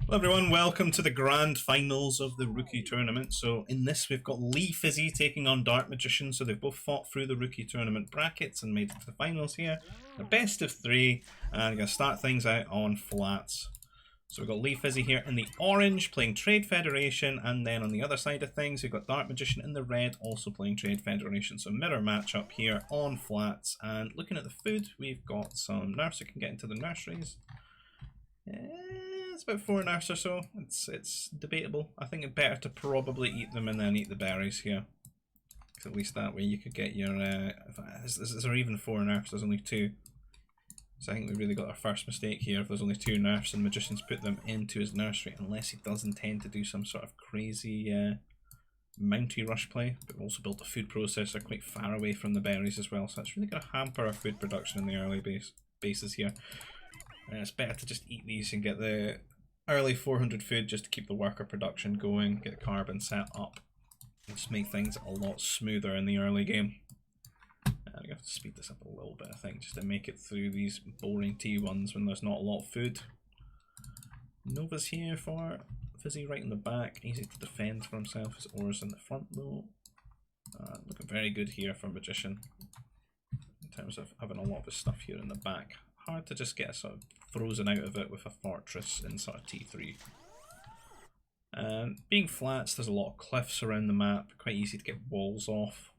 Hello everyone, welcome to the grand finals of the rookie tournament. So in this we've got Leefizzy taking on Dark Magician. So they've both fought through the rookie tournament brackets and made it to the finals here. A best of three, and I'm going to start things out on flats. So we've got Leefizzy here in the orange playing Trade Federation, and then on the other side of things we've got Dark Magician in the red also playing Trade Federation. So mirror matchup here on flats. And looking at the food, we've got some nerfs that can get into the nurseries. It's about 4 nerfs or so. It's debatable. I think it's better to probably eat them and then eat the berries here. At least that way you could get your... is there even 4 nerfs? There's only 2. So I think we really got our first mistake here. If there's only 2 nerfs and Magician's put them into his nursery, unless he does intend to do some sort of crazy Mounty rush play. But we've also built a food processor quite far away from the berries as well, so that's really going to hamper our food production in the early bases here. It's better to just eat these and get the early 400 food just to keep the worker production going, get the carbon set up, and just make things a lot smoother in the early game. I'm going to have to speed this up a little bit, I think, just to make it through these boring T1s when there's not a lot of food. Nova's here for Fizzy right in the back, easy to defend for himself. His Aura's in the front though. Looking very good here for Magician in terms of having a lot of his stuff here in the back. Hard to just get sort of frozen out of it with a fortress in sort of T3. Being flats, there's a lot of cliffs around the map, quite easy to get walls off.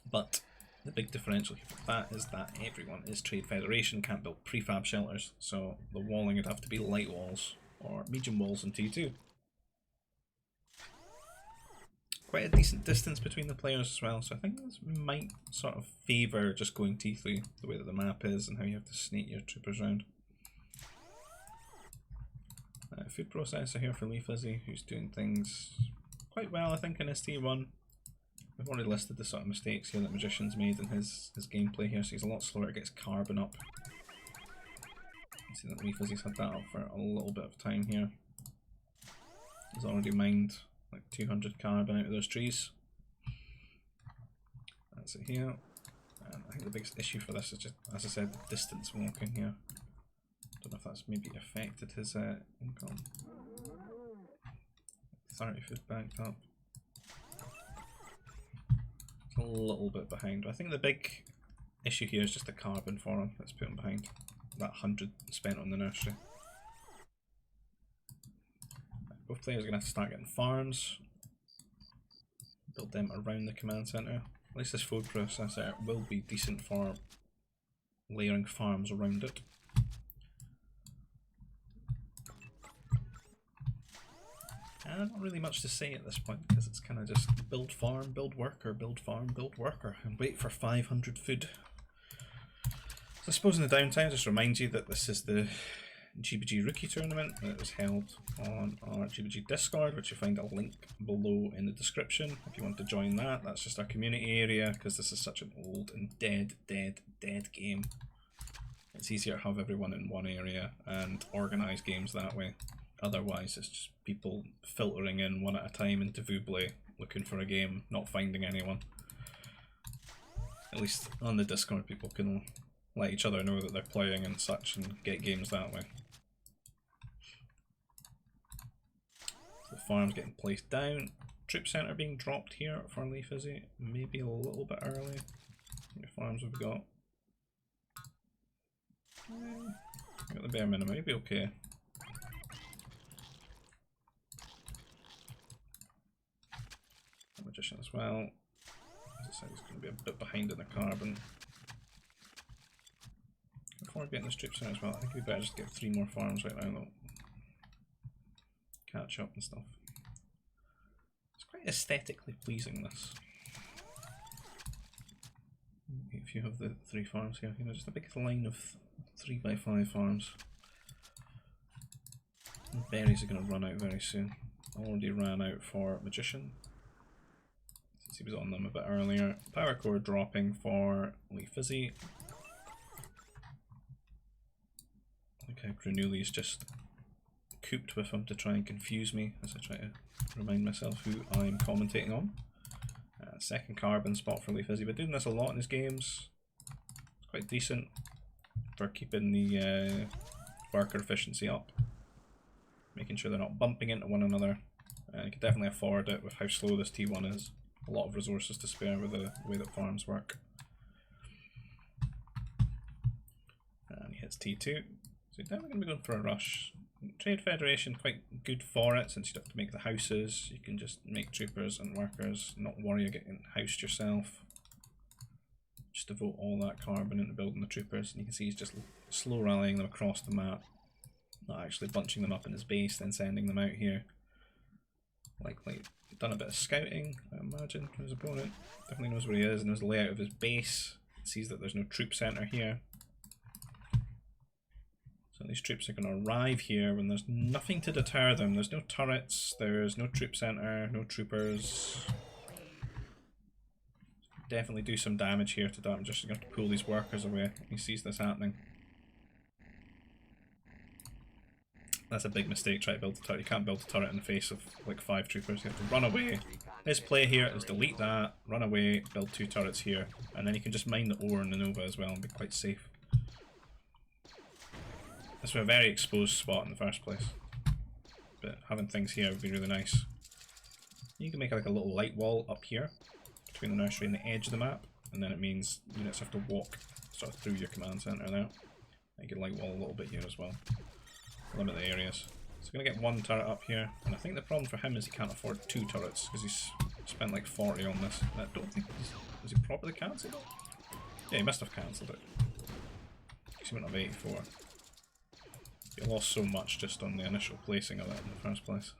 But the big differential here for that is that everyone is Trade Federation, can't build prefab shelters, so the walling would have to be light walls or medium walls in T2. Quite a decent distance between the players as well, so I think this might sort of favour just going T3, the way that the map is and how you have to snake your troopers around. Food processor here for Leefizzy, who's doing things quite well I think in his T1. I've already listed the sort of mistakes here that Magician's made in his gameplay here, so he's a lot slower to get his carbon up. You see that Leefizzy's had that up for a little bit of time here. He's already mined like 200 carbon out of those trees. That's it here. And I think the biggest issue for this is just, as I said, the distance walking here. Don't know if that's maybe affected his income. 30 foot backed up. It's a little bit behind. I think the big issue here is just the carbon for him that's put him behind. That 100 spent on the nursery. Both players are going to have to start getting farms, build them around the command centre. At least this food processor will be decent for layering farms around it. And not really much to say at this point because it's kind of just build farm, build worker, build farm, build worker, and wait for 500 food. So I suppose in the downtime, just remind you that this is the GBG Rookie Tournament that was held on our GBG Discord, which you'll find a link below in the description if you want to join that. That's just our community area because this is such an old and dead game. It's easier to have everyone in one area and organise games that way. Otherwise it's just people filtering in one at a time into Vuble looking for a game, not finding anyone. At least on the Discord people can let each other know that they're playing and such and get games that way. The farm's getting placed down. Troop centre being dropped here for Leefizzy. Maybe a little bit early. How many farms have we got? Got the bare minimum, maybe okay. Magician as well. As I said, he's going to be a bit behind in the carbon. Before getting this troop centre as well, I think we better just get 3 more farms right now though. Catch up and stuff. It's quite aesthetically pleasing, this. If you have the 3 farms here, you know, just a big line of 3x5 farms. And berries are going to run out very soon. Already ran out for Magician, since he was on them a bit earlier. Power core dropping for Leefizzy. I think how Granuli's just cooped with him to try and confuse me as I try to remind myself who I'm commentating on. Second carbon spot for Leefizzy. Been doing this a lot in his games. It's quite decent for keeping the worker efficiency up. making sure they're not bumping into one another. And you can definitely afford it with how slow this T1 is. A lot of resources to spare with the way that farms work. And he hits T2. So he's definitely going to be going for a rush. Trade Federation, quite good for it, since you don't have to make the houses. You can just make troopers and workers, not worry about getting housed yourself. Just devote all that carbon into building the troopers, and you can see he's just slow rallying them across the map. Not actually bunching them up in his base, then sending them out here. Likely done a bit of scouting, I imagine, from his opponent. Definitely knows where he is, knows the layout of his base. Sees that there's no troop centre here. So these troops are going to arrive here when there's nothing to deter them. There's no turrets, there's no troop centre, no troopers. Definitely do some damage here to that. I'm just going to pull these workers away. He sees this happening. That's a big mistake, try to build a turret. You can't build a turret in the face of like 5 troopers. You have to run away. His play here is delete that, run away, build 2 turrets here, and then you can just mine the ore and the Nova as well and be quite safe. This is a very exposed spot in the first place, but having things here would be really nice. You can make like a little light wall up here between the nursery and the edge of the map, and then it means units have to walk sort of through your command centre now. You can light wall a little bit here as well. Limit the areas. So we're going to get 1 turret up here, and I think the problem for him is he can't afford 2 turrets because he's spent like 40 on this. I don't think has he properly cancelled it? Yeah, he must have cancelled it. Because he went up 84. He lost so much just on the initial placing of it in the first place.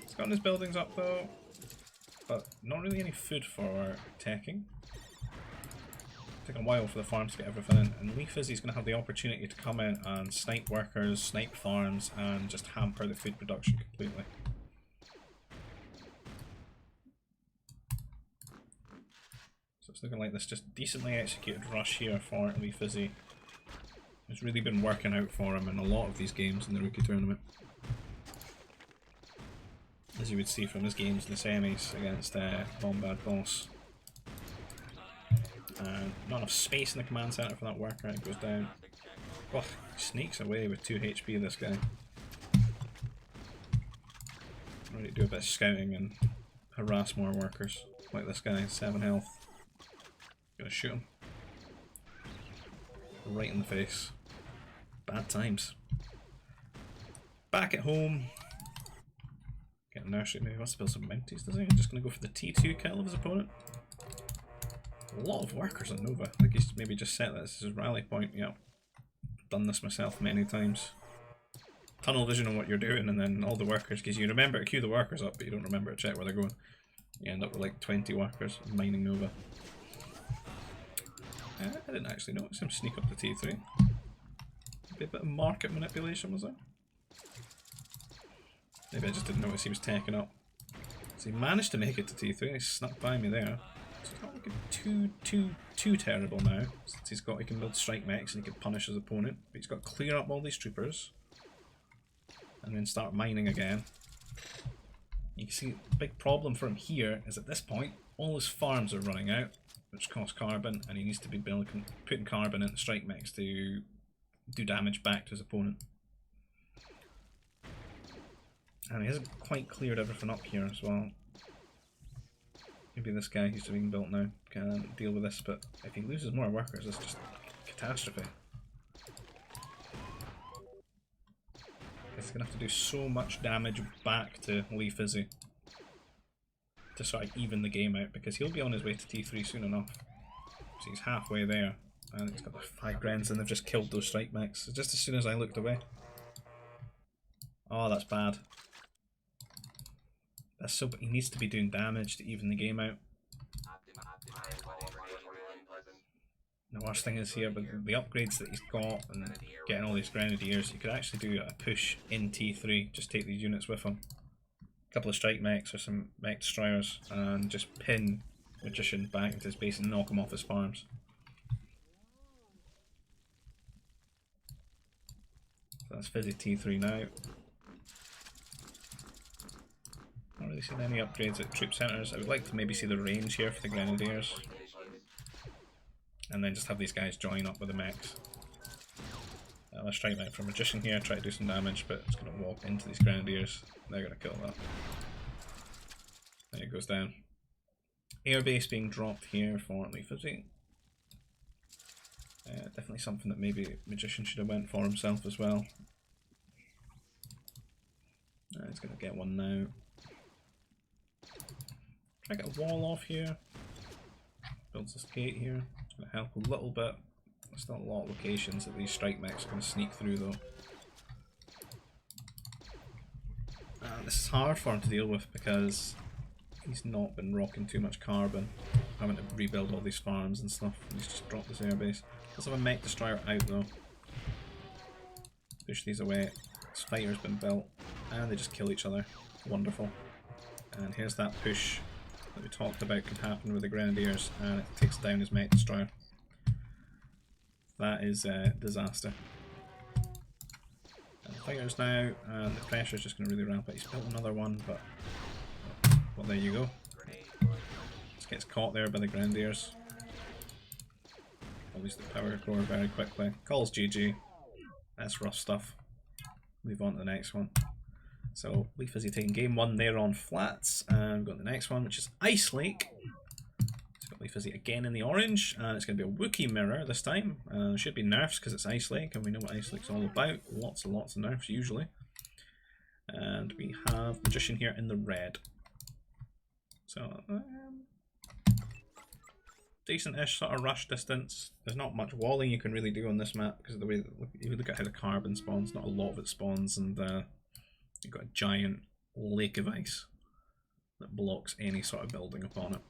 He's gotten his buildings up though, but not really any food for teching. Taking a while for the farms to get everything in, and Leefizzy's going to have the opportunity to come in and snipe workers, snipe farms, and just hamper the food production completely. So it's looking like this just decently executed rush here for Leefizzy. It's really been working out for him in a lot of these games in the rookie tournament. As you would see from his games in the semis against Bombad Boss. Not enough space in the command center for that worker, it goes down. Oh, he sneaks away with 2 HP, this guy. Ready to do a bit of scouting and harass more workers. Like this guy, 7 health. Gonna shoot him. Right in the face. Bad times. Back at home. Get a nursery, maybe he wants to build some Mounties, doesn't he? Just gonna go for the T2 kill of his opponent. A lot of workers on Nova. I think he's maybe just set that as his rally point. Yeah, done this myself many times. Tunnel vision on what you're doing, and then all the workers, because you remember to queue the workers up, but you don't remember to check where they're going. You end up with like 20 workers mining Nova. I didn't actually notice him sneak up to T3. Maybe a bit of market manipulation, was there? Maybe I just didn't notice he was taking up. So he managed to make it to T3, he snuck by me there. So it's not looking too terrible now, since he can build strike mechs and he can punish his opponent. But he's got to clear up all these troopers, and then start mining again. You can see the big problem for him here is at this point, all his farms are running out, which costs carbon, and he needs to be putting carbon into strike mechs to do damage back to his opponent. And he hasn't quite cleared everything up here as well. Maybe this guy who's being built now can deal with this, but if he loses more workers, it's just catastrophe. He's going to have to do so much damage back to Leefizzy to sort of even the game out, because he'll be on his way to T3 soon enough. So he's halfway there, and he's got the 5 Grens, and they've just killed those strike mechs just as soon as I looked away. Oh, that's bad. That's so, but he needs to be doing damage to even the game out. The worst thing is here, but the upgrades that he's got and getting all these Grenadiers, you could actually do a push in T3, just take these units with him. A couple of strike mechs or some mech destroyers, and just pin Magician back into his base and knock him off his farms. So that's Fizzy T3 now. Not really seen any upgrades at troop centres. I would like to maybe see the range here for the Grenadiers. And then just have these guys join up with the mechs. a strike back from Magician here, try to do some damage, but it's going to walk into these Grenadiers. They're going to kill that. There it goes down. Airbase being dropped here for Leefizzy. Definitely something that maybe Magician should have went for himself as well. He's going to get one now. Try to get a wall off here. Builds this gate here. It's going to help a little bit. There's still a lot of locations that these strike mechs are going to sneak through though. This is hard for him to deal with because he's not been rocking too much carbon, having to rebuild all these farms and stuff. He's just dropped this airbase. Let's have a mech destroyer out though. Push these away. This fighter's been built, and they just kill each other. Wonderful. And here's that push that we talked about can happen with the Grenadiers, and it takes down his mech destroyer. That is a disaster. And the fighters now, and the pressure's just going to really ramp up. He's built another one, but well, there you go. Just gets caught there by the Grenadiers. Release the power core very quickly. Calls GG. That's rough stuff. Move on to the next one. So Leefizzy taking game 1 there on flats, and we've got the next one, which is Ice Lake. Leefizzy again in the orange, and it's going to be a Wookiee mirror this time. Should be nerfs because it's Ice Lake, and we know what Ice Lake's all about. Lots and lots of nerfs usually. And we have Magician here in the red. So decent-ish sort of rush distance. There's not much walling you can really do on this map because of the way that, if you look at how the carbon spawns, not a lot of it spawns, and you've got a giant lake of ice that blocks any sort of building upon it.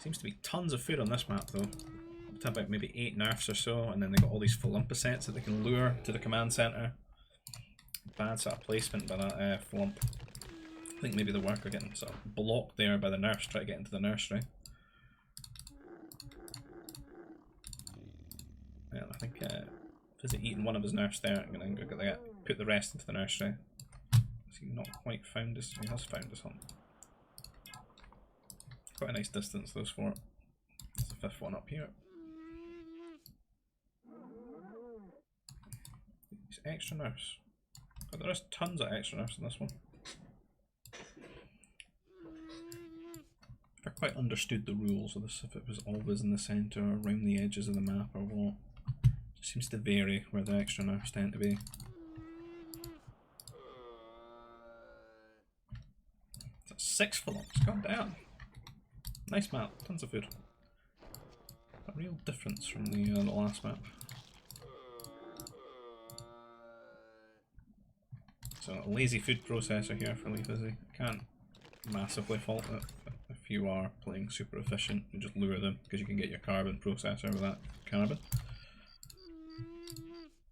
Seems to be tons of food on this map though. Up to about maybe 8 nerfs or so, and then they got all these Flumpa sets that they can lure to the command center. Bad sort of placement by that Flump. I think maybe the worker getting sort of blocked there by the nerfs, try to get into the nursery. Yeah, I think Fizzy eating one of his nerfs there. I'm going to put the rest into the nursery. Has he not quite found his? He has found his hunt. Quite a nice distance, those 4. There's the 5th one up here. These extra nerfs. But there is tons of extra nerfs in this one. I quite understood the rules of this, if it was always in the centre or around the edges of the map or what. It seems to vary where the extra nerfs tend to be. That's 6 Flumps, god damn. Nice map, tons of food. A real difference from the last map. So a lazy food processor here for Leefizzy. Can't massively fault it if you are playing super efficient. You just lure them because you can get your carbon processor with that carbon.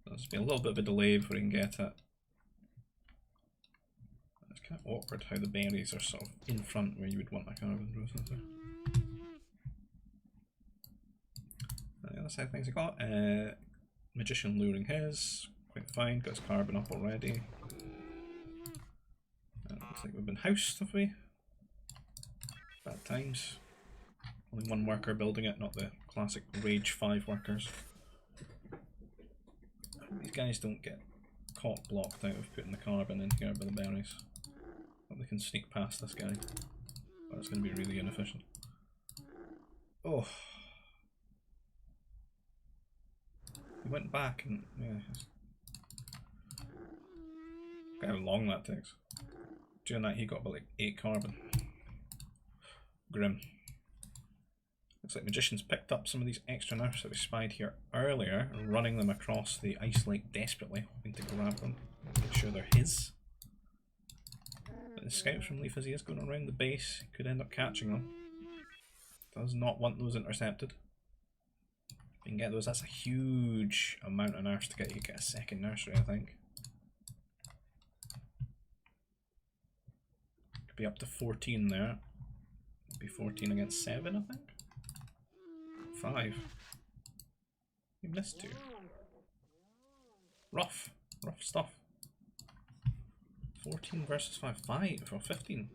There'll just be a little bit of a delay before you can get it. It's kind of awkward how the berries are sort of in front where you would want a carbon processor. The other side of things I got, Magician luring his, quite fine, got his carbon up already. Looks like we've been housed, have we? Bad times. Only one worker building it, not the classic Rage 5 workers. These guys don't get caught blocked out of putting the carbon in here by the berries. But they can sneak past this guy. But it's going to be really inefficient. Oh. He went back and yeah. Look how long that takes. During that he got about like 8 carbon. Grim. Looks like Magician's picked up some of these extra nerfs that we spied here earlier, running them across the ice lake desperately, hoping to grab them, make sure they're his. But the scouts from Leefizzy is going around the base, he could end up catching them. Does not want those intercepted. If you can get those, that's a huge amount of nerfs to get you get a second nursery, I think. Could be up to 14 there. Could be 14 against 7, I think. 5. You missed 2. Rough stuff. 14 versus 5. 5 or 15.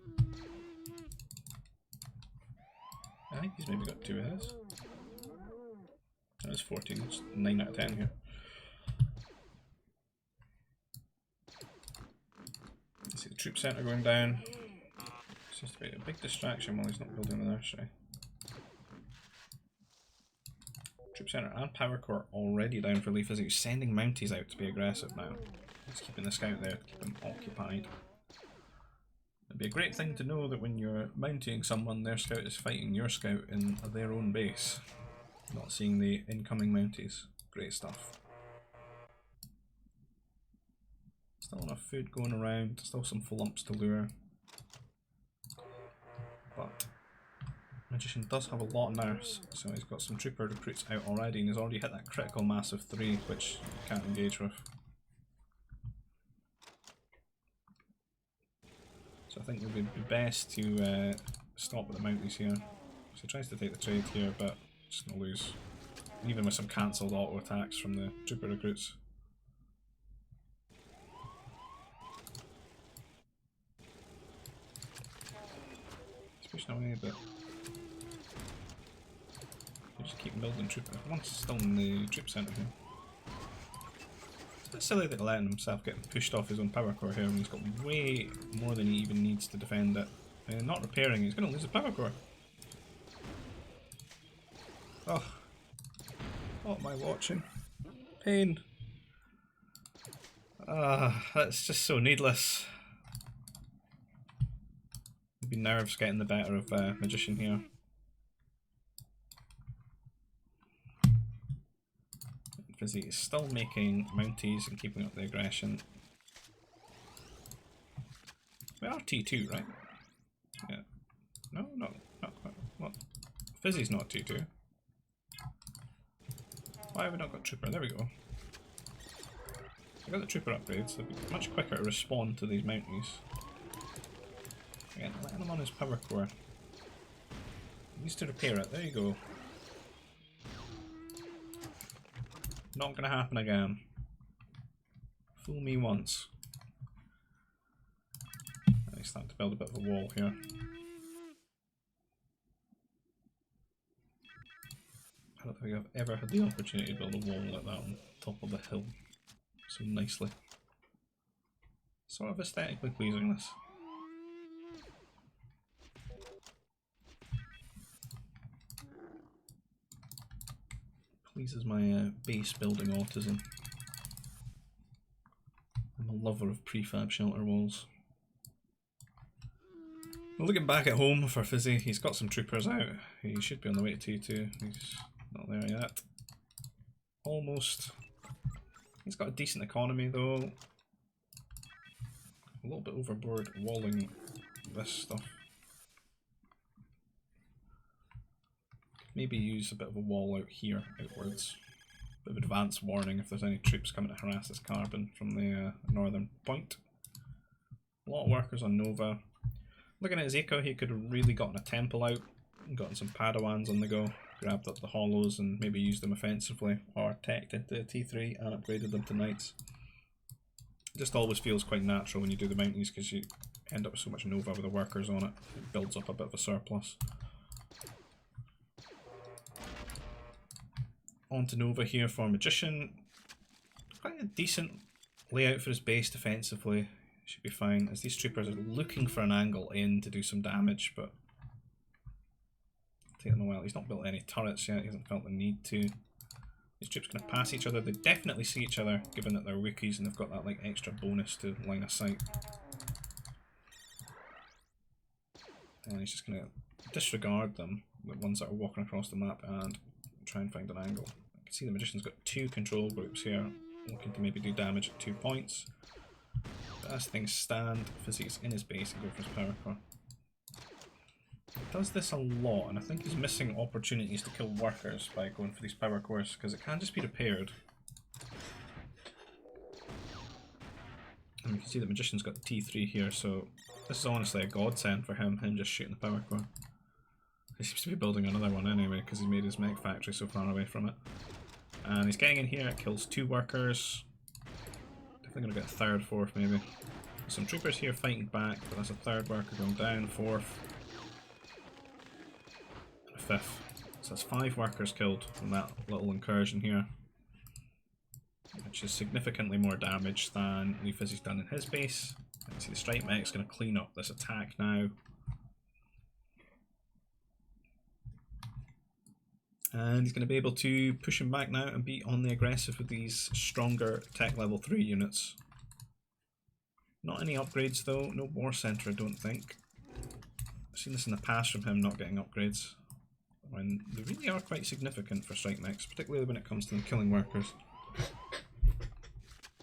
I think he's maybe got 2 of his. That was 14. It's 9 out of 10 here. See the troop centre going down. Seems to be a big distraction while he's not building the nursery. Troop centre and power core already down for Leefizzy. He's sending Mounties out to be aggressive now. He's keeping the scout there to keep him occupied. It'd be a great thing to know that when you're mounting someone, their scout is fighting your scout in their own base. Not seeing the incoming Mounties. Great stuff. Still enough food going around, still some flumps to lure. But Magician does have a lot of nurse, so he's got some trooper recruits out already, and he's already hit that critical mass of 3, which you can't engage with. So I think it would be best to stop with the Mounties here. So he tries to take the trade here, but just going to lose. Even with some cancelled auto attacks from the trooper recruits. He's pushing away, but you just keep building trooper. One's still in the troop centre here. It's a bit silly that letting himself get pushed off his own power core here when he's got way more than he even needs to defend it. And not repairing, he's going to lose his power core. Oh. What am I watching? Pain. Ah, that's just so needless. Maybe nerves getting the better of Magician here. Leefizzy is still making Mounties and keeping up the aggression. We are T2, right? Yeah. No, not quite. What? Fizzy's not T2. Why have we not got Trooper? There we go. We got the Trooper upgrade, so it'll be much quicker to respond to these Mounties. Again, letting him on his power core. He needs to repair it. There you go. Not gonna happen again. Fool me once. And he's starting to build a bit of a wall here. I don't think I've ever had the opportunity to build a wall like that on top of the hill so nicely. Sort of aesthetically pleasing, this. Pleases my base building autism. I'm a lover of prefab shelter walls. Looking back at home for Fizzy, he's got some troopers out. He should be on the way to T2. He's not there yet. Almost. He's got a decent economy though. A little bit overboard walling this stuff. Maybe use a bit of a wall out here, outwards. Bit of advance warning if there's any troops coming to harass this carbon from the northern point. A lot of workers on Nova. Looking at his eco, he could have really gotten a temple out and gotten some Padawans on the go. Grabbed up the hollows and maybe used them offensively, or teched into T3 and upgraded them to knights. It just always feels quite natural when you do the Mounties because you end up with so much Nova with the workers on it. It builds up a bit of a surplus. On to Nova here for Magician. Quite a decent layout for his base defensively. Should be fine, as these troopers are looking for an angle in to do some damage, but taking a while. He's not built any turrets yet, he hasn't felt the need to. These troops going to pass each other. They definitely see each other, given that they're Wookiees and they've got that like extra bonus to line of sight. And he's just going to disregard them, the ones that are walking across the map, and try and find an angle. I can see the Magician's got 2 control groups here, looking to maybe do damage at 2 points. But as things stand, Fizzy's in his base and go for his power core. He does this a lot, and I think he's missing opportunities to kill workers by going for these power cores, because it can just be repaired. And you can see the Magician's got T3 here, so this is honestly a godsend for him just shooting the power core. He seems to be building another one anyway, because he's made his mech factory so far away from it. And he's getting in here, it kills 2 workers. Definitely going to get a 3rd, 4th maybe. Some troopers here fighting back, but that's a 3rd worker going down, 4th. And a 5th. So that's 5 workers killed from that little incursion here. Which is significantly more damage than Leefizzy's done in his base. And see the strike mech's going to clean up this attack now. And he's going to be able to push him back now and be on the aggressive with these stronger tech level 3 units. Not any upgrades though, no war center I don't think. I've seen this in the past from him not getting upgrades. When they really are quite significant for strike mechs, particularly when it comes to them killing workers.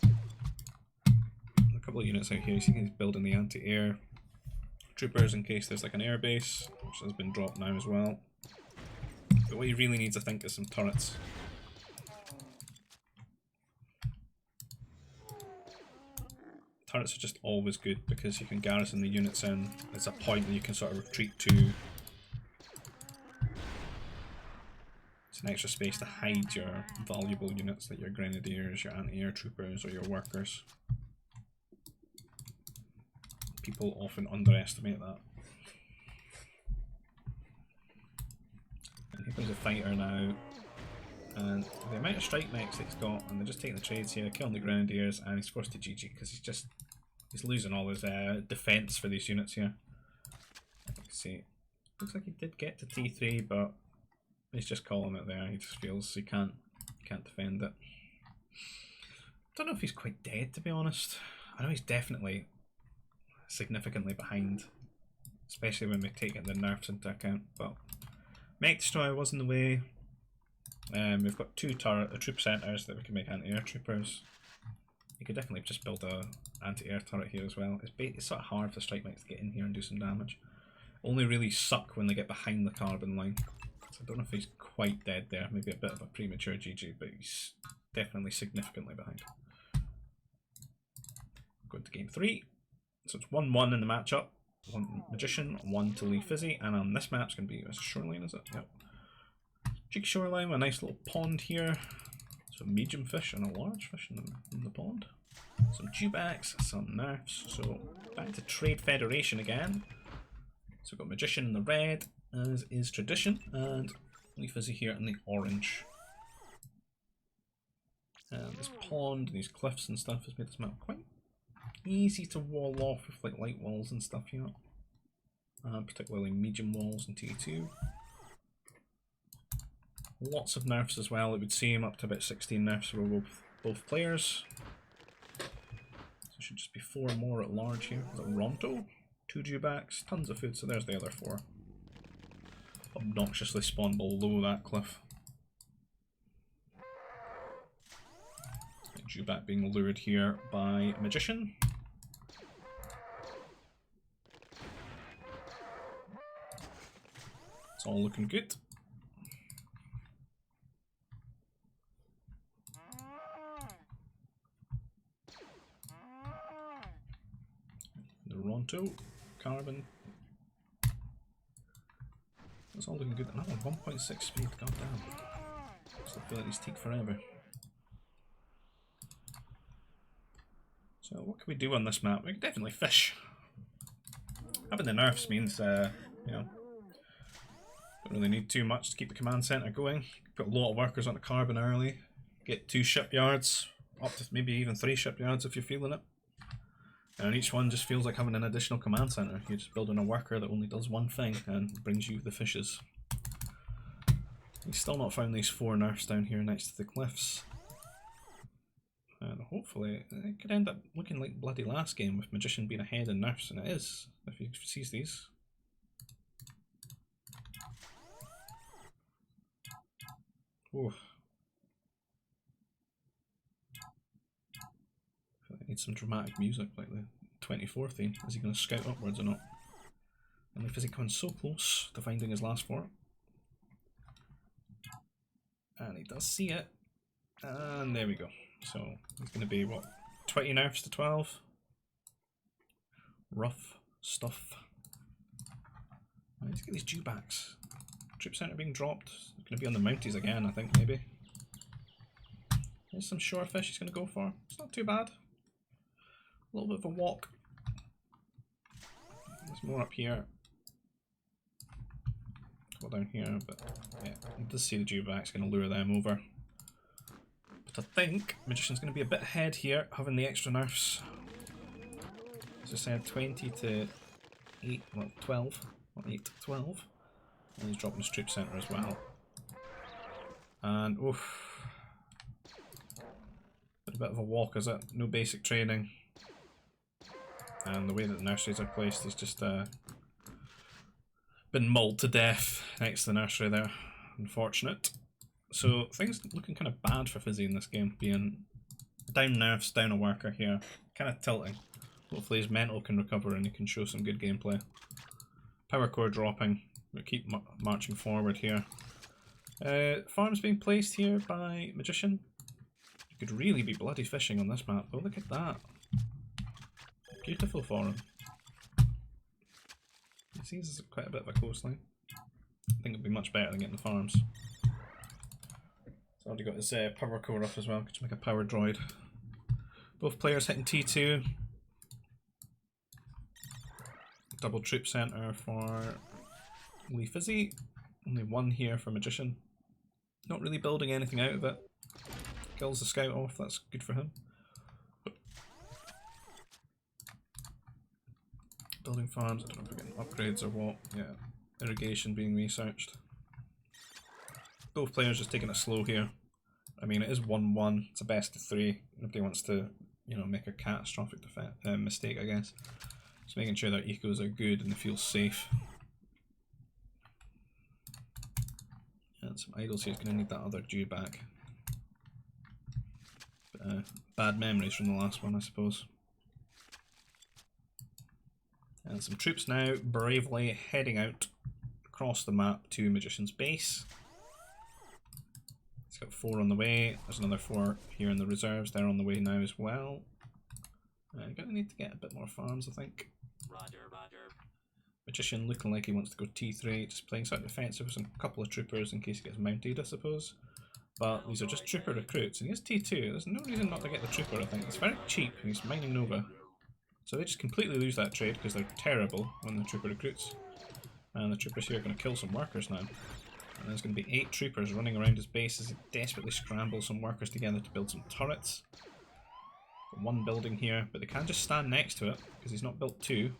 A couple of units out here, you see he's building the anti-air troopers in case there's like an air base, which has been dropped now as well. But what he really needs, I think, is some turrets. Turrets are just always good because you can garrison the units in. It's a point that you can sort of retreat to. It's an extra space to hide your valuable units like your grenadiers, your anti-air troopers, or your workers. People often underestimate that. And here comes a fighter now. And the amount of strike mechs that he's got, and they're just taking the trades here, killing the grenadiers, and he's forced to GG because he's losing all his defense for these units here. I can see. Looks like he did get to T3, but he's just calling it there. He just feels he can't defend it. Don't know if he's quite dead, to be honest. I know he's definitely significantly behind, especially when we take the nerfs into account. But Mech Destroyer was in the way. We've got two troop centres that we can make anti-air troopers. You could definitely just build a anti-air turret here as well. It's sort of hard for strike mechs to get in here and do some damage. Only really suck when they get behind the carbon line. So I don't know if he's quite dead there. Maybe a bit of a premature GG, but he's definitely significantly behind. Going to game 3. So it's 1-1 in the matchup. 1 Magician, 1 to Leefizzy, and on this map it's going to be a shoreline, is it? Yep. Cheeky shoreline with a nice little pond here. So a medium fish and a large fish in the pond. Some dewbacks, some nerfs. So back to Trade Federation again. So we've got Magician in the red, as is tradition, and Leefizzy here in the orange. And this pond, these cliffs and stuff has made this map quite easy to wall off with like light walls and stuff here. Particularly medium walls in T2. Lots of nerfs as well, it would seem, up to about 16 nerfs for both players. So it should just be 4 more at large here. Is it Ronto? 2 dewbacks, tons of food, so there's the other 4. Obnoxiously spawned below that cliff. Dewback being lured here by Magician. It's all looking good. The Ronto, carbon. It's all looking good. Another 1.6 speed, goddamn. Still feel like these take forever. So what can we do on this map? We can definitely fish. Having the nerfs means, you know, don't really need too much to keep the command centre going. Got a lot of workers on the carbon early. Get 2 shipyards, up to maybe even 3 shipyards if you're feeling it. And each one just feels like having an additional command centre. You're just building a worker that only does one thing and brings you the fishes. We've still not found these 4 nerfs down here next to the cliffs. And hopefully it could end up looking like bloody last game with Magician being ahead in nerfs, and it is, if he sees these. Oh. I need some dramatic music like the 24 theme. Is he going to scout upwards or not? And Leefizzy coming so close to finding his last 4. And he does see it. And there we go. So he's going to be, what, 20 nerfs to 12? Rough stuff. Let's get these dewbacks. Troop centre being dropped. It's going to be on the Mounties again, I think, maybe. There's some shorefish he's going to go for. It's not too bad. A little bit of a walk. There's more up here. Go down here, but yeah, you does see the dewbacks going to lure them over. But I think Magician's going to be a bit ahead here, having the extra nerfs. As I said, 20 to 8, well 12, not 8 to 12. And he's dropping his troop centre as well. And oof. A bit of a walk, is it? No basic training. And the way that the nurseries are placed is just been mauled to death next to the nursery there. Unfortunate. So things looking kind of bad for Fizzy in this game, being down nerfs, down a worker here, kind of tilting. Hopefully his mental can recover and he can show some good gameplay. Power core dropping, we keep marching forward here. Farms being placed here by Magician. You could really be bloody fishing on this map, but look at that. Beautiful for him. He sees this is quite a bit of a coastline. I think it'd be much better than getting the farms. He's already got his power core up as well, could make a power droid. Both players hitting T2. Double troop centre for Leefizzy. Only one here for Magician. Not really building anything out of it. Kills the scout off, that's good for him. Building farms, I don't know if we're getting upgrades or what. Yeah, irrigation being researched. Both players just taking it slow here. I mean, it is 1-1, it's a best of 3. Nobody wants to, you know, make a catastrophic mistake, I guess. Just making sure their ecos are good and they feel safe. And some idols here is going to need that other Jew back. But, bad memories from the last one, I suppose. And some troops now bravely heading out across the map to Magician's base. It's got 4 on the way. There's another 4 here in the reserves. They're on the way now as well. I'm going to need to get a bit more farms, I think. Roger, roger. Magician looking like he wants to go T3, just playing sort of defensive with some couple of troopers in case he gets mounted, I suppose. But these are just trooper recruits, and he has T2. There's no reason not to get the trooper, I think. It's very cheap, and he's mining Nova. So they just completely lose that trade because they're terrible when the trooper recruits. And the troopers here are going to kill some workers now. And there's going to be 8 troopers running around his base as he desperately scrambles some workers together to build some turrets. Got 1 building here, but they can't just stand next to it because he's not built 2.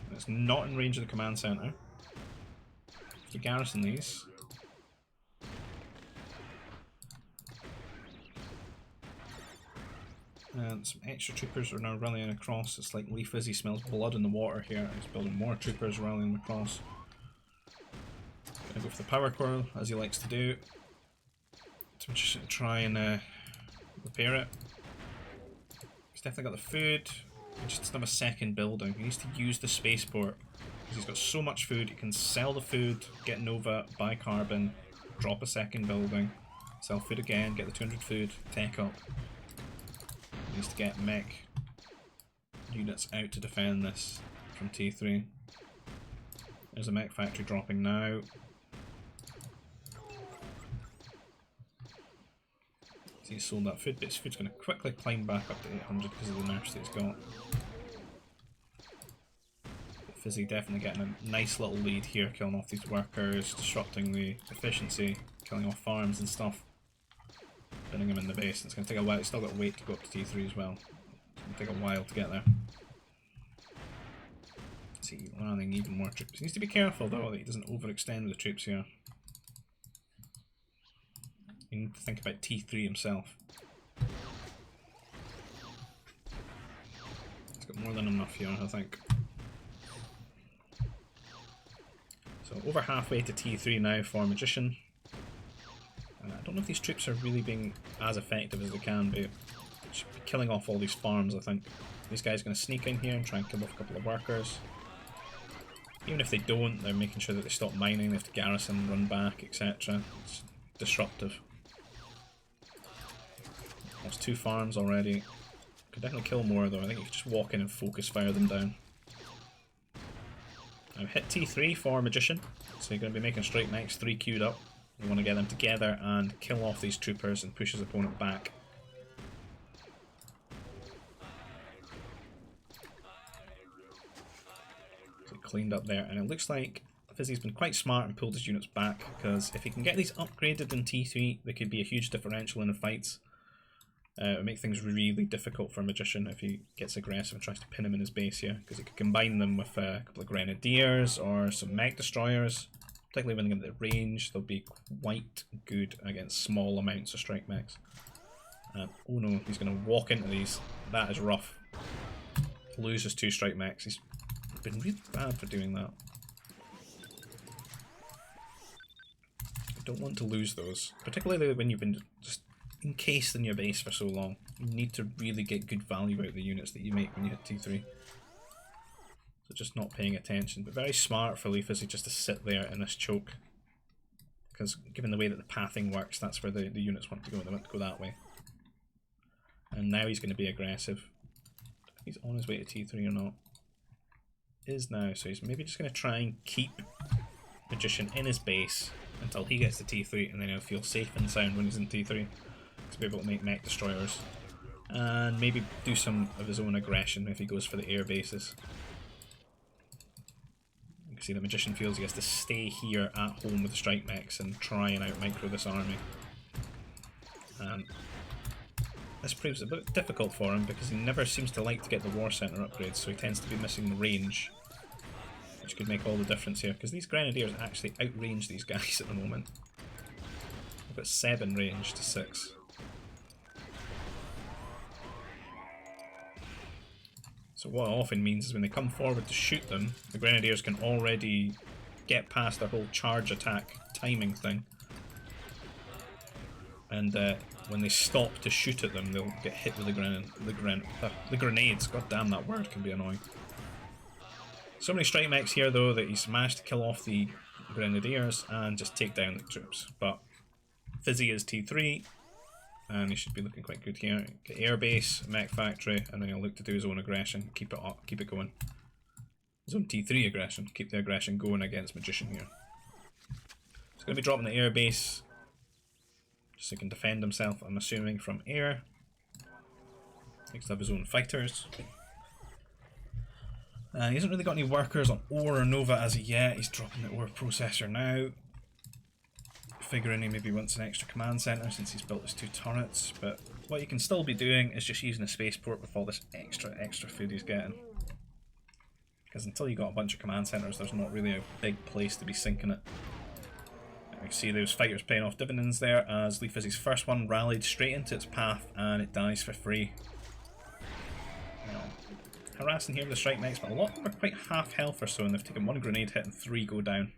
And it's not in range of the command centre. To garrison these. And some extra troopers are now rallying across. It's like Leefizzy smells blood in the water here. He's building more troopers rallying across. Gonna go for the power core, as he likes to do. To just try and repair it. He's definitely got the food. He just doesn't have a second building. He needs to use the spaceport. Because he's got so much food, he can sell the food, get Nova, buy carbon, drop a second building, sell food again, get the 200 food, tech up. He needs to get mech units out to defend this from T3. There's a mech factory dropping now. So he's sold that food, but his food's going to quickly climb back up to 800 because of the nerfs that he's got. But Fizzy definitely getting a nice little lead here, killing off these workers, disrupting the efficiency, killing off farms and stuff. Putting him in the base. It's going to take a while. He's still got to wait to go up to T3 as well. It's going to take a while to get there. See, landing even more troops. He needs to be careful though that he doesn't overextend the troops here. You need to think about T3 himself. He's got more than enough here, I think. So over halfway to T3 now for Magician. I don't know if these troops are really being as effective as they can be. Should be killing off all these farms, I think. These guys are going to sneak in here and try and kill off a couple of workers. Even if they don't, they're making sure that they stop mining, they have to garrison, run back, etc. It's disruptive. Lost 2 farms already. Could definitely kill more though. I think you could just walk in and focus fire them down. Now hit T3 for Magician. So you're going to be making straight mechs, 3 queued up. You want to get them together and kill off these troopers and push his opponent back. So cleaned up there, and it looks like Fizzy's been quite smart and pulled his units back, because if he can get these upgraded in T3, there could be a huge differential in the fights. It would make things really difficult for a Magician if he gets aggressive and tries to pin him in his base here, because he could combine them with a couple of Grenadiers or some Mech Destroyers. Particularly when they get the range, they'll be quite good against small amounts of strike mechs. Oh no, he's going to walk into these. That is rough. Loses 2 strike mechs. He's been really bad for doing that. You don't want to lose those, particularly when you've been just encased in your base for so long. You need to really get good value out of the units that you make when you hit T3. So just not paying attention, but very smart for Leefizzy just to sit there in this choke. Because given the way that the pathing works, that's where the units want to go, they want to go that way. And now he's going to be aggressive. He's on his way to T3 or not. Is now, so he's maybe just going to try and keep Magician in his base until he gets to T3, and then he'll feel safe and sound when he's in T3. To be able to make Mech Destroyers. And maybe do some of his own aggression if he goes for the air bases. You can see the Magician feels he has to stay here at home with the strike mechs and try and out-micro this army. This proves a bit difficult for him because he never seems to like to get the War Center upgrades, so he tends to be missing the range. Which could make all the difference here, because these Grenadiers actually outrange these guys at the moment. They've got 7 range to 6. So what it often means is when they come forward to shoot them, the Grenadiers can already get past their whole charge attack timing thing. And when they stop to shoot at them, they'll get hit with the grenades. God damn, that word can be annoying. So many strike mechs here though that he's managed to kill off the Grenadiers and just take down the troops. But Fizzy is T3. And he should be looking quite good here. Get airbase, mech factory, and then he'll look to do his own aggression. Keep it up, keep it going. His own T3 aggression. Keep the aggression going against Magician here. He's going to be dropping the airbase, just so he can defend himself, I'm assuming, from air. Next up his own fighters. He hasn't really got any workers on Ore or Nova as of yet. He's dropping the Ore processor now. Figuring he maybe wants an extra command center since he's built his 2 turrets, but what you can still be doing is just using a spaceport with all this extra food he's getting. Because until you got a bunch of command centers, there's not really a big place to be sinking it. You can see those fighters paying off dividends there as Leefizzy's first one rallied straight into its path and it dies for free. Harassing here with the strike mechs, but a lot of them are quite half health or so, and they've taken 1 grenade hit and 3 go down.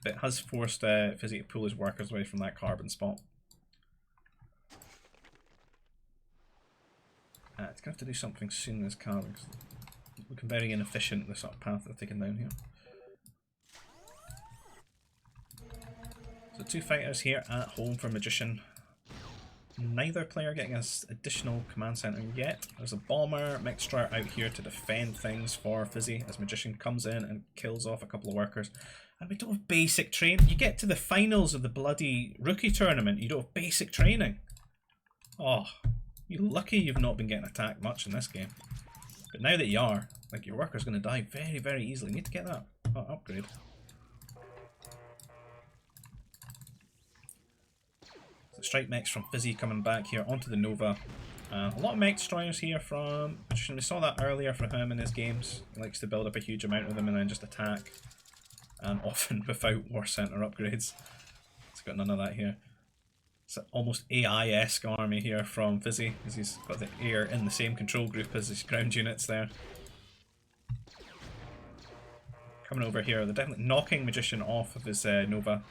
But it has forced Fizzy to pull his workers away from that carbon spot. It's going to have to do something soon in this carbon, because it's looking very inefficient, the sort of path they're taking down here. So 2 fighters here at home for Magician. Neither player getting an additional command center yet. There's a bomber, Mech Destroyer out here to defend things for Fizzy as Magician comes in and kills off a couple of workers. And we don't have basic training. You get to the finals of the bloody rookie tournament, you don't have basic training. Oh, you're lucky you've not been getting attacked much in this game. But now that you are, like, your worker's going to die very easily. You need to get that upgrade. So strike mechs from Fizzy coming back here onto the Nova. A lot of Mech Destroyers here from Magician. We saw that earlier from him in his games. He likes to build up a huge amount of them and then just attack. And often without War Center upgrades. It's got none of that here. It's an almost AI-esque army here from Fizzy, as he's got the air in the same control group as his ground units there. Coming over here, they're definitely knocking Magician off of his Nova,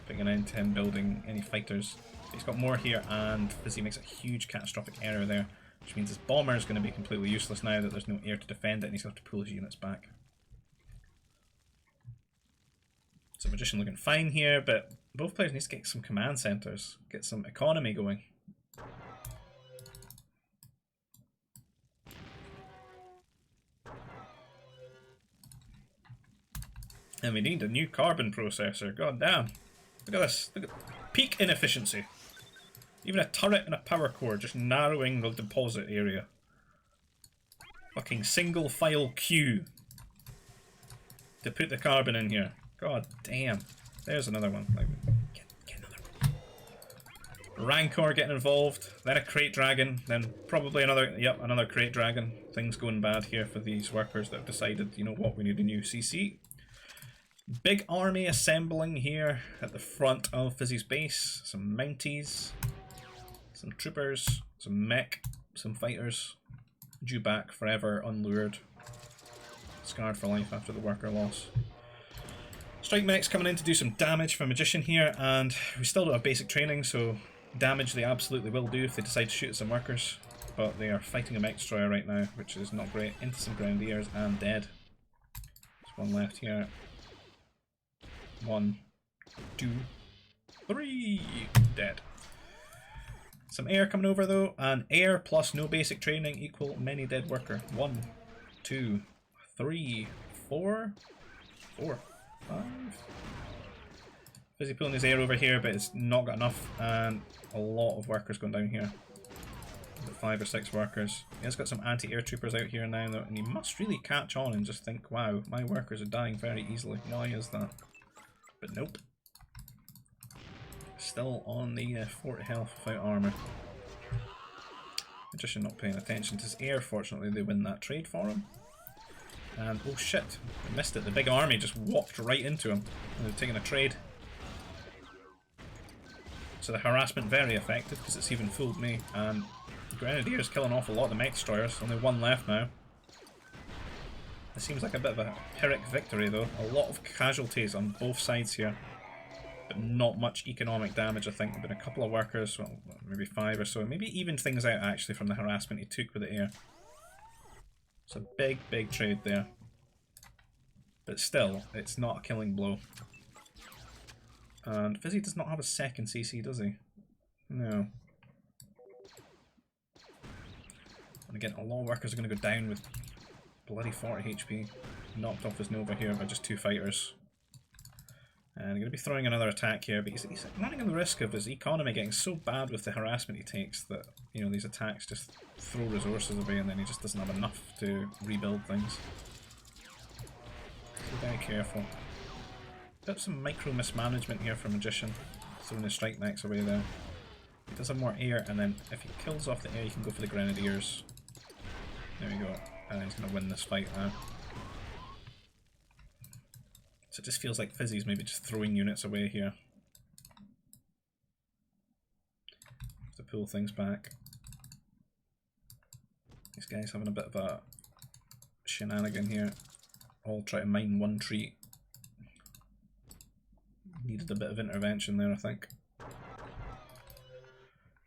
putting an end to him building any fighters. He's got more here, and Fizzy makes a huge catastrophic error there, which means his bomber is going to be completely useless now that there's no air to defend it, and he's going to have to pull his units back. So Magician looking fine here, but both players need to get some command centers, get some economy going. And we need a new carbon processor, god damn. Look at this, look at peak inefficiency. Even a turret and a power core just narrowing the deposit area. Fucking single file queue to put the carbon in here. God damn. There's another one. Like, get another one. Rancor getting involved, then a crate dragon, then probably another, yep, another crate dragon. Things going bad here for these workers that have decided, you know what, we need a new CC. Big army assembling here at the front of Fizzy's base. Some Mounties, some troopers, some mech, some fighters. Due back forever, unlured. Scarred for life after the worker loss. Strike mech's coming in to do some damage for Magician here, and we still don't have basic training, so damage they absolutely will do if they decide to shoot at some workers. But they are fighting a mech destroyer right now, which is not great. Into some grenadiers and dead. There's one left here. 1, 2, 3, dead. Some air coming over though, and air plus no basic training equal many dead worker. 1, 2, 3, 4, 5. Fizzy pulling his air over here, but it's not got enough, and a lot of workers going down here. About 5 or 6 workers. He has got some anti-air troopers out here now though, and he must really catch on and just think, wow, my workers are dying very easily. Why is that? But nope. Still on the 40 health without armour. Magician not paying attention to his air. Fortunately they win that trade for him. And oh shit, they missed it. The big army just walked right into him. And they're taking a trade. So the harassment very effective because it's even fooled me. And the Grenadiers killing off a lot of the mech destroyers. Only one left now. It seems like a bit of a Pyrrhic victory though. A lot of casualties on both sides here. But not much economic damage, I think. There have been a couple of workers, well, maybe 5 or so. Maybe even things out actually from the harassment he took with the air. It's a big, big trade there. But still, it's not a killing blow. And Fizzy does not have a second CC, does he? No. And again, a lot of workers are going to go down with bloody 40 HP. Knocked off his Nova here by just 2 fighters. And I'm going to be throwing another attack here, but he's running on the risk of his economy getting so bad with the harassment he takes that, you know, these attacks just throw resources away and then he just doesn't have enough to rebuild things. So very careful. Got some micro mismanagement here from Magician, throwing his strike mechs away there. He does have more air, and then if he kills off the air, he can go for the Grenadiers. There we go. And he's going to win this fight now. So it just feels like Fizzy's maybe just throwing units away here. To pull things back. These guys having a bit of a shenanigan here. All try to mine one tree. Needed a bit of intervention there, I think.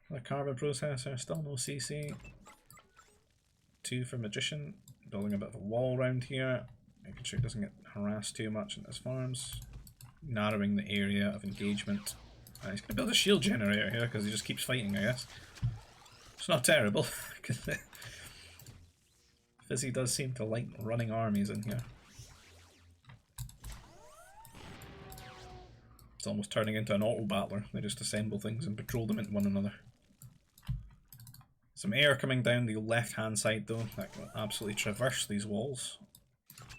The carbon processor, still no CC. 2 for Magician, building a bit of a wall around here. Making sure he doesn't get harassed too much in his farms. Narrowing the area of engagement. He's going to build a shield generator here because he just keeps fighting, I guess. It's not terrible. Fizzy does seem to like running armies in here. It's almost turning into an auto battler. They just assemble things and patrol them into one another. Some air coming down the left hand side though, that will absolutely traverse these walls.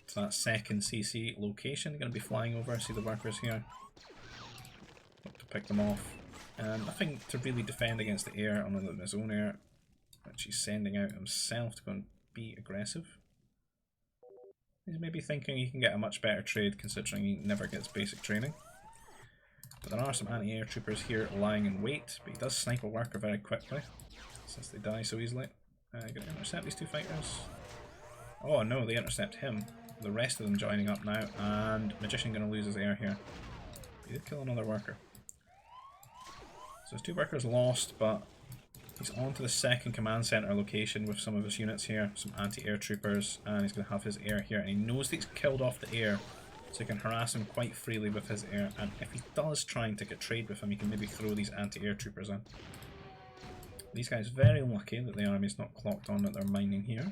To that second CC location, going to be flying over. See the workers here. Hope to pick them off. And nothing to really defend against the air other than his own air, which he's sending out himself to go and be aggressive. He's maybe thinking he can get a much better trade considering he never gets basic training. But there are some anti-air troopers here lying in wait, but he does snipe a worker very quickly since they die so easily. Going to intercept these 2 fighters. Oh no, they intercept him. The rest of them joining up now, and Magician going to lose his air here. He did kill another worker. So his 2 workers lost, but he's on to the second command center location with some of his units here, some anti-air troopers, and he's going to have his air here, and he knows that he's killed off the air, so he can harass him quite freely with his air, and if he does try and take a trade with him, he can maybe throw these anti-air troopers in. These guys very lucky that the army's not clocked on that they're mining here.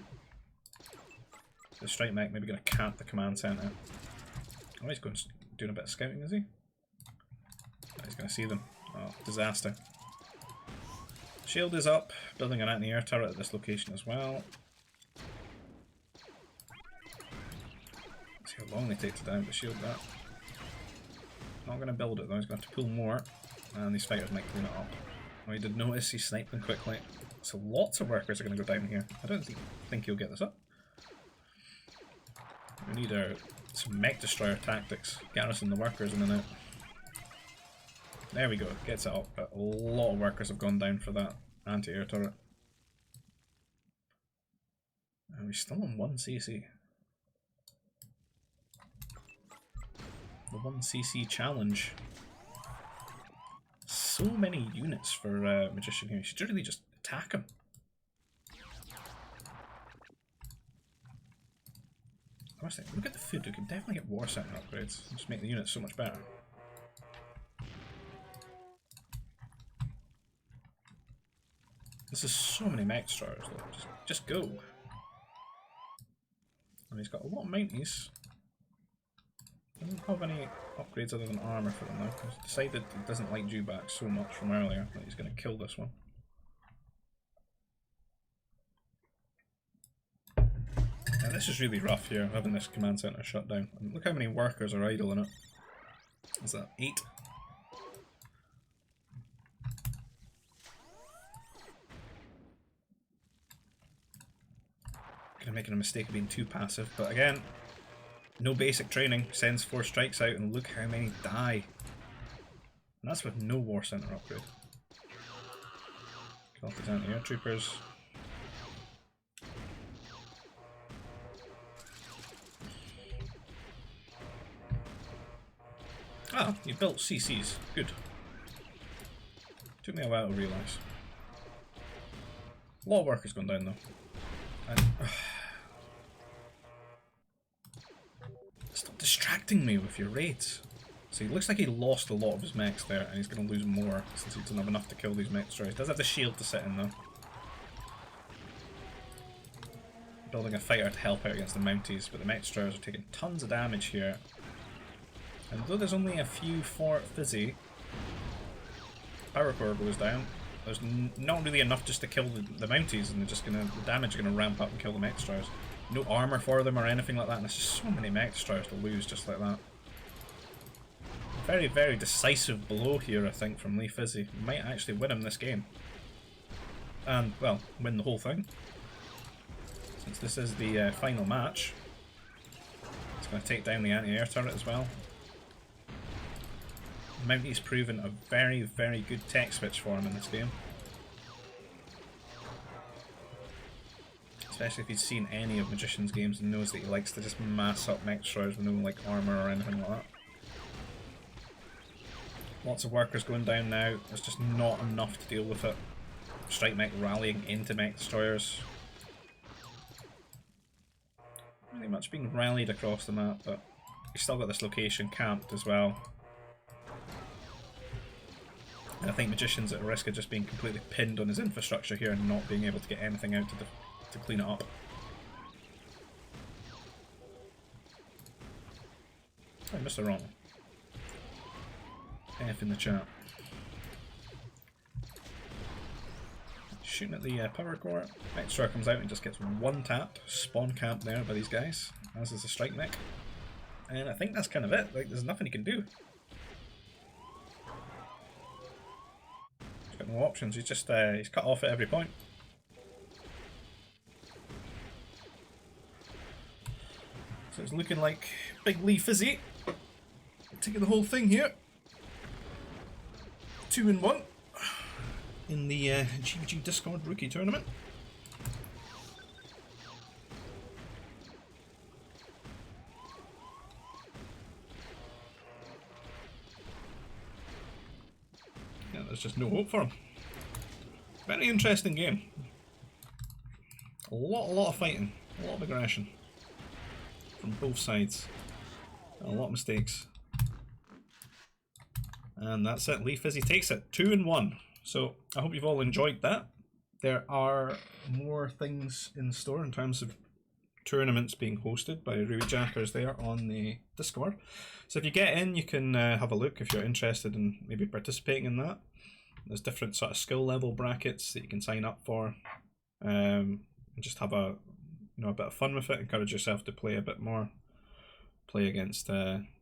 The strike mech maybe going to camp the command center. Oh, he's doing a bit of scouting, is he? Oh, he's going to see them. Oh, disaster. Shield is up, building an anti-air turret at this location as well. See how long they take to down to shield that. Not going to build it though, he's going to have to pull more. And these fighters might clean it up. Oh, he did notice, he sniped them quickly. So lots of workers are going to go down here. I don't think he'll get this up. We need some mech destroyer tactics. Garrison the workers in and out. There we go, gets it up. But a lot of workers have gone down for that anti-air turret. And we're still on 1 CC. The 1 CC challenge. So many units for Magician here. You should really just attack him. Honestly, look at the food. We can definitely get war center upgrades. Just make the units so much better. This is so many mech destroyers though. Just go. And he's got a lot of mounties. Doesn't have any upgrades other than armor for them now. He's decided he doesn't like Dewback so much from earlier that he's going to kill this one. And this is really rough here, having this command center shut down. And look how many workers are idle in it. Is that 8? Kind of making a mistake of being too passive, but again, no basic training, sends 4 strikes out, and look how many die. And that's with no war center upgrade. Kill off his anti-air troopers. Ah, you built CCs. Good. Took me a while to realise. A lot of workers gone down though. And, stop distracting me with your raids. So he looks like he lost a lot of his mechs there, and he's going to lose more since he doesn't have enough to kill these mech destroyers. He does have the shield to sit in though. Building a fighter to help out against the mounties, but the mech destroyers are taking tons of damage here. And though there's only a few for Fizzy, power core goes down. There's not really enough just to kill the mounties, and the damage is gonna ramp up and kill the mech destroyers. No armor for them or anything like that, and there's just so many mech destroyers to lose just like that. Very, very decisive blow here, I think, from Leefizzy. Might actually win him this game. And, well, win the whole thing. Since this is the final match. It's going to take down the anti-air turret as well. Mounty's proven a very, very good tech switch for him in this game. Especially if he's seen any of Magician's games and knows that he likes to just mass up mech destroyers with no like armor or anything like that. Lots of workers going down now. There's just not enough to deal with it. Strike mech rallying into mech destroyers. Really much being rallied across the map, but he's still got this location camped as well. And I think Magician's at risk of just being completely pinned on his infrastructure here and not being able to get anything out to clean it up. Oh, Mr. Wrong. F in the chat. Shooting at the power core. Mech destroyer comes out and just gets one tap. Spawn camp there by these guys, as is the strike mech. And I think that's kind of it. Like, there's nothing he can do. He's got no options. He's just he's cut off at every point. So it's looking like Big Leefizzy taking the whole thing here. 2-1 in the GBG Discord Rookie Tournament. Yeah, there's just no hope for him. Very interesting game. A lot of fighting, a lot of aggression from both sides, and a lot of mistakes. And that's it, Leefizzy takes it, 2-1. So I hope you've all enjoyed that. There are more things in store in terms of tournaments being hosted by Ruby Jackers there on the Discord. So if you get in, you can have a look if you're interested in maybe participating in that. There's different sort of skill level brackets that you can sign up for, and just have a a bit of fun with it. Encourage yourself to play a bit more, play against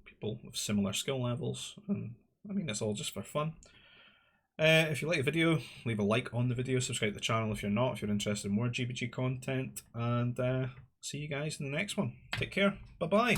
people with similar skill levels, and I mean, it's all just for fun. If you like the video, leave a like on the video, subscribe to the channel if you're not, if you're interested in more GBG content, and see you guys in the next one. Take care, bye bye.